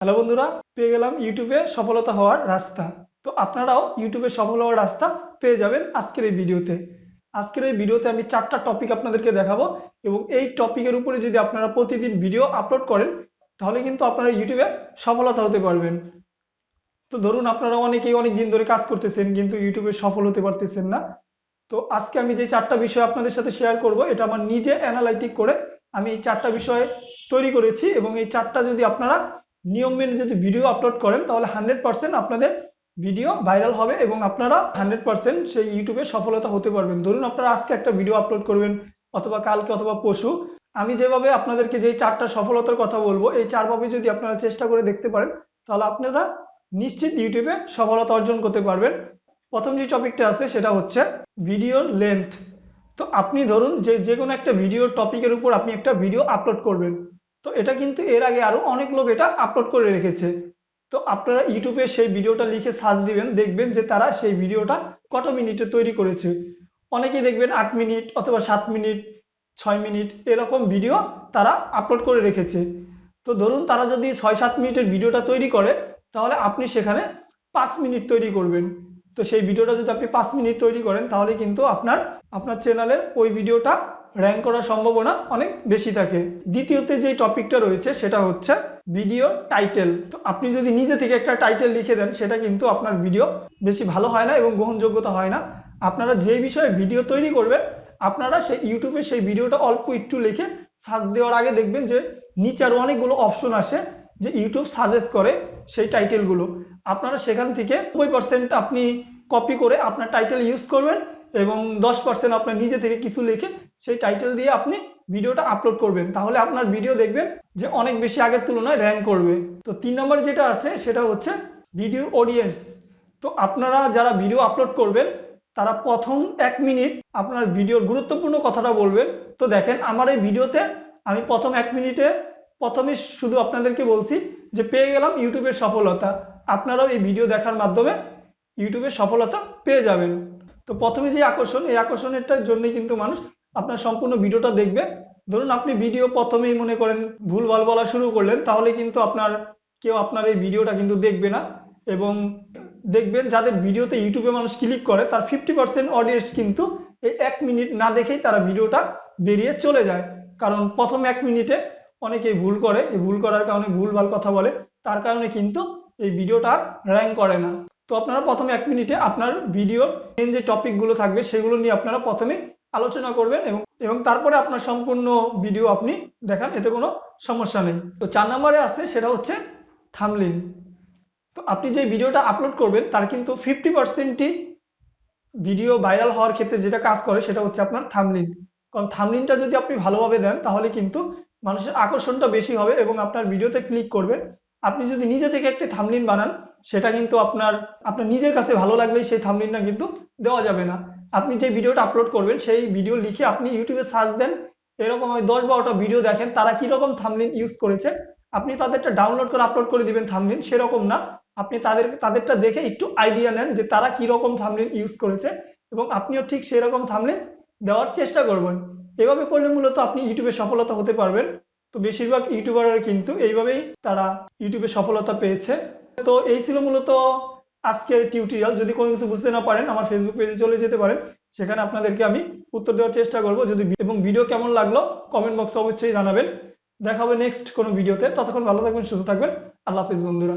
Hello বন্ধুরা, পেয়ে গেলাম ইউটিউবে সফলতা হওয়ার রাস্তা। তো আপনারাও ইউটিউবে সফল হওয়ার রাস্তা পেয়ে যাবেন আজকের এই ভিডিওতে। আজকের এই ভিডিওতে আমি 4টা টপিক আপনাদেরকে দেখাবো এবং এই টপিকের উপরে যদি আপনারা প্রতিদিন ভিডিও আপলোড করেন তাহলে কিন্তু আপনারা ইউটিউবে সফলতা হতে পারবেন। তো ধরুন আপনারা অনেকেই অনেক দিন ধরে কাজ করতেছেন কিন্তু ইউটিউবে সফল হতে পারতেছেন না। তো আজকে আমি যে 4টা বিষয় আপনাদের সাথে শেয়ার করব এটা আমার নিজে অ্যানালাইটিক করে আমি এই 4টা বিষয় তৈরি করেছি এবং এই 4টা যদি আপনারা নিয়ম মেনে যদি ভিডিও আপলোড করেন তাহলে 100% আপনাদের ভিডিও ভাইরাল হবে এবং আপনারা 100% সেই ইউটিউবে সফলতা হতে পারবেন। ধরুন আপনারা আজকে একটা ভিডিও আপলোড করবেন অথবা কালকে অথবা পরশু। আমি যেভাবে আপনাদেরকে যেই 4টা সফলতার কথা বলবো এই 4ভাবে যদি আপনারা চেষ্টা করে দেখতে পারেন তাহলে আপনারা নিশ্চিত ইউটিউবে সফলতা অর্জন করতে পারবেন। প্রথম যে টপিকটা আছে সেটা হচ্ছে ভিডিওর লেন্থ। তো আপনি ধরুন যে কোনো একটা ভিডিও টপিকের উপর আপনি একটা ভিডিও আপলোড করবেন। তো এটা কিন্তু এর আগে আরো অনেক লোক এটা আপলোড করে রেখেছে। তো আপনারা ইউটিউবে সেই ভিডিওটা লিখে সার্চ দিবেন, দেখবেন যে তারা সেই ভিডিওটা কত মিনিটে তৈরি করেছে। অনেকেই দেখবেন 8 মিনিট অথবা 7 মিনিট, 6 মিনিট এরকম ভিডিও তারা আপলোড করে রেখেছে। তো ধরুন তারা যদি 6-7 মিনিটের ভিডিওটা তৈরি করে তাহলে আপনি সেখানে 5 মিনিট তৈরি করবেন। তো সেই ভিডিওটা যদি আপনি 5 মিনিট তৈরি করেন তাহলে কিন্তু আপনার আপনার চ্যানেলের ওই ভিডিওটা র্যাঙ্ক করার সম্ভাবনা অনেক বেশি থাকে। দ্বিতীয়তে যে টপিকটা রয়েছে সেটা হচ্ছে ভিডিও টাইটেল। তো আপনি যদি নিজে থেকে একটা টাইটেল লিখে দেন সেটা কিন্তু আপনার ভিডিও বেশি ভালো হয় না এবং গ্রহণযোগ্যতা হয় না। আপনারা যে বিষয়ে ভিডিও তৈরি করবেন আপনারা সেই ইউটিউবে সেই ভিডিওটা অল্প একটু লিখে সার্চ দেওয়ার আগে দেখবেন যে নিচে আরো অনেকগুলো অপশন আসে যে ইউটিউব সাজেস্ট করে সেই টাইটেলগুলো। আপনারা সেখান থেকে 90% আপনি কপি করে আপনার টাইটেল ইউজ করবেন এবং 10% আপনার নিজে থেকে কিছু লিখে সেই টাইটেল দিয়ে আপনি ভিডিওটা আপলোড করবেন। তাহলে আপনার ভিডিও দেখবেন যে অনেক বেশি আগের তুলনায় র্যাঙ্ক করবে। তো 3 নম্বর যেটা আছে সেটা হচ্ছে ভিডিওর অডিয়েন্স। তো আপনারা যারা ভিডিও আপলোড করবেন তারা প্রথম 1 মিনিট আপনার ভিডিওর গুরুত্বপূর্ণ কথাটা বলবেন। তো দেখেন আমার এই ভিডিওতে আমি প্রথম 1 মিনিটে প্রথমে শুধু আপনাদেরকে বলছি যে পেয়ে গেলাম ইউটিউবের সফলতা। আপনারাও এই ভিডিও দেখার মাধ্যমে ইউটিউবের সফলতা পেয়ে যাবেন। তো প্রথমে যে আকর্ষণ এই আকর্ষণেরটার জন্য কিন্তু মানুষ আপনার সম্পূর্ণ ভিডিওটা দেখবে। ধরুন আপনি ভিডিও প্রথমেই মনে করেন ভুলভাল বলা শুরু করলেন তাহলে কিন্তু কেউ আপনার এই ভিডিওটা কিন্তু দেখবে না। এবং দেখবেন যাদের ভিডিওতে ইউটিউবে মানুষ ক্লিক করে তার 50% অডিয়েন্স কিন্তু এই 1 মিনিট না দেখেই তারা ভিডিওটা বেরিয়ে চলে যায়। কারণ প্রথম 1 মিনিটে অনেকেই ভুল করে, এই ভুল করার কারণে ভুলভাল কথা বলে, তার কারণে কিন্তু এই ভিডিওটা র্যাঙ্ক করে না। তো আপনারা প্রথম 1 মিনিটে আপনার ভিডিওর মেন যে টপিকগুলো থাকবে সেগুলো নিয়ে আপনারা প্রথমে আলোচনা করবেন এবং তারপরে আপনার সম্পূর্ণ ভিডিও আপনি দেখান, এতে কোনো সমস্যা নেই। তো 4 নম্বরে আছে সেটা হচ্ছে থাম্বনেইল। তো আপনি যে ভিডিওটা আপলোড করবেন তার কিন্তু 50%ই ভিডিও ভাইরাল হওয়ার ক্ষেত্রে যেটা কাজ করে সেটা হচ্ছে আপনার থাম্বনেইল। কারণ থাম্বনেইলটা যদি আপনি ভালোভাবে দেন তাহলে কিন্তু মানুষের আকর্ষণটা বেশি হবে এবং আপনার ভিডিওতে ক্লিক করবে। আপনি যদি নিজে থেকে একটি থাম্বনেইল বানান সেটা কিন্তু আপনার আপনার নিজের কাছে ভালো লাগলেই সেই থাম্বনেইলটা কিন্তু দেওয়া যাবে না। আপনি যে ভিডিওটা আপলোড করবেন সেই ভিডিও লিখে আপনি ইউটিউবে সার্চ দেন, এরকম হয় 10-12টা ভিডিও দেখেন তারা কিরকম থাম্বনেইল ইউজ করেছে, আপনি তাদেরটা ডাউনলোড করে আপলোড করে দিবেন থাম্বনেইল সেরকম না। আপনি তাদেরটা দেখে একটু আইডিয়া নেন যে তারা কি রকম থাম্বনেইল ইউজ করেছে এবং আপনিও ঠিক সেই রকম থাম্বনেইল দেওয়ার চেষ্টা করবেন। এভাবে করলে মূলত আপনি ইউটিউবে সফলতা হতে পারবেন। তো বেশিরভাগ ইউটিউবাররা কিন্তু এইভাবেই তারা ইউটিউবে সফলতা পেয়েছে। তো এই ছিল মূলত আজকের টিউটোরিয়াল। যদি কোনো কিছু বুঝতে না পারেন আমার ফেসবুক পেজে চলে যেতে পারেন, সেখানে আপনাদেরকে আমি উত্তর দেওয়ার চেষ্টা করব। যদি এবং ভিডিও কেমন লাগলো কমেন্ট বক্সে অবশ্যই জানাবেন। দেখা হবে নেক্সট কোনো ভিডিওতে। ততক্ষণ ভালো থাকবেন, সুস্থ থাকবেন। আল্লাহ হাফিজ বন্ধুরা।